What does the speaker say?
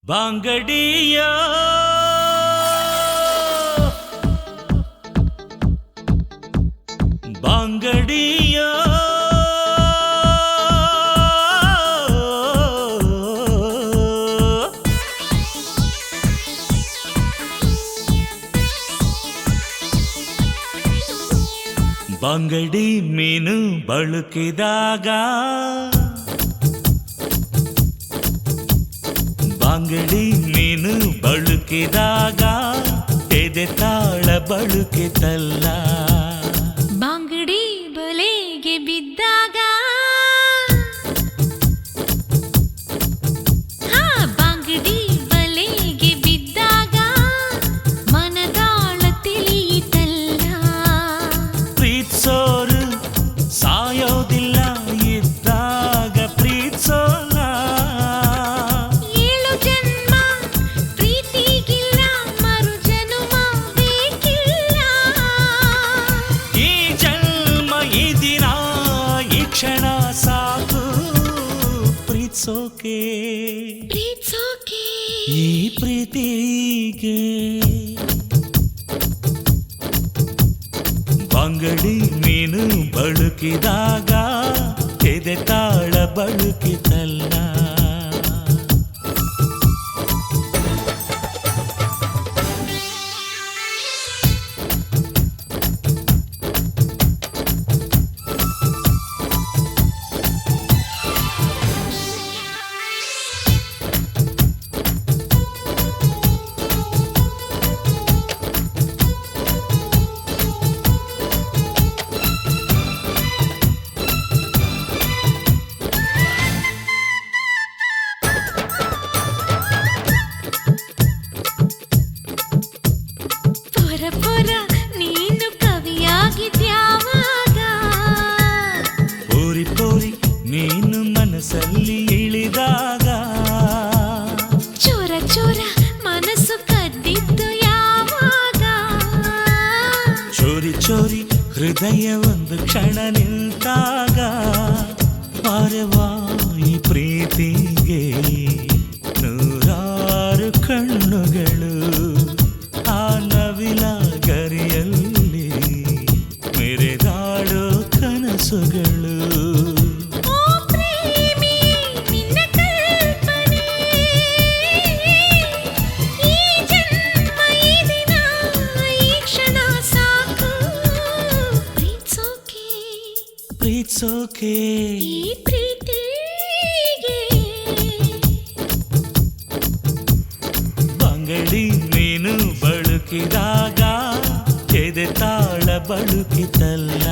ಬಾಂಗಡಿಯ ಬಾಂಗಡಿಯ ಬಾಂಗಡಿ ಮೀನು ಬಳುಕಿದಾಗ ಬಾಂಗಡಿ ಮೀನು ಬಳುಕಿದಾಗ ಎದೆ ತಾಳ ಬಳುಕಿತಲ್ಲ ಬಾಂಗಡಿ ಬಲೆಗೆ ಬಿದ್ದಾಗ ಬಾಂಗಡಿ ಬಲೆಗೆ ಬಿದ್ದಾಗ ಮನದಾಳ ತಿಳಿಯಿತಲ್ಲ ಪ್ರೀತ್ಸೋರು ಸಾಯೋದಿಲ್ಲ ಇದ್ದಾಗ ಪ್ರೀತ್ಸೋಲ್ಲ ಏಳು ಜನ್ಮ ಪ್ರೀತಿಗಿಲ್ಲ ಮರು ಜನುಮ ಬೇಕಿಲ್ಲ ಈ ಜನ್ಮ ಈ ದಿನ ಈ ಕ್ಷಣ ಸಾಕು ಪ್ರೀತ್ಸೋಕೆ ಪ್ರೀತ್ಸೋಕೆ ಈ ಪ್ರೀತಿಗೆ ಬಾಂಗಡಿ ಮೀನು ಬಳುಕಿದಾಗ ಎದೆ ತಾಳ ಬಳುಕಿತಲ್ಲ ಪೊರ ಪೊರ ನೀನು ಕವಿಯಾಗಿದ್ಯಾವಾಗ ಪೋರಿ ಪೋರಿ ನೀನು ಮನಸ್ಸಲ್ಲಿ ಇಳಿದಾಗ ಚೋರ ಚೋರ ಮನಸ್ಸು ಕದ್ದಿದ್ದು ಯಾವಾಗ ಚೋರಿ ಚೋರಿ ಹೃದಯ ಒಂದು ಕ್ಷಣ ನಿಂತಾಗ ಪಾರವಾಯಿ ಪ್ರೀತಿಗೆ ನೂರಾರು ಕಣ್ಣುಗಳು ಆ ನವಿಲ ಗರಿಯಲ್ಲಿ ಮೆರೆದಾಡೋ ಕನಸುಗಳು ಓ ಪ್ರೇಮಿ ನಿನ್ನ ಕಲ್ಪನೆ ಈ ಜನ್ಮ ಈ ದಿನ ಈ ಕ್ಷಣ ಸಾಕು ಪ್ರೀತ್ಸೋಕೆ ಪ್ರೀತ್ಸೋಕೆ ಈ ಪ್ರೀತಿಗೆ ಬಾಂಗಡಿ ಮೀನು ಬಳುಕಿದಾಗ ಎದೆ ತಾಳ ಬಳುಕಿತಲ್ಲ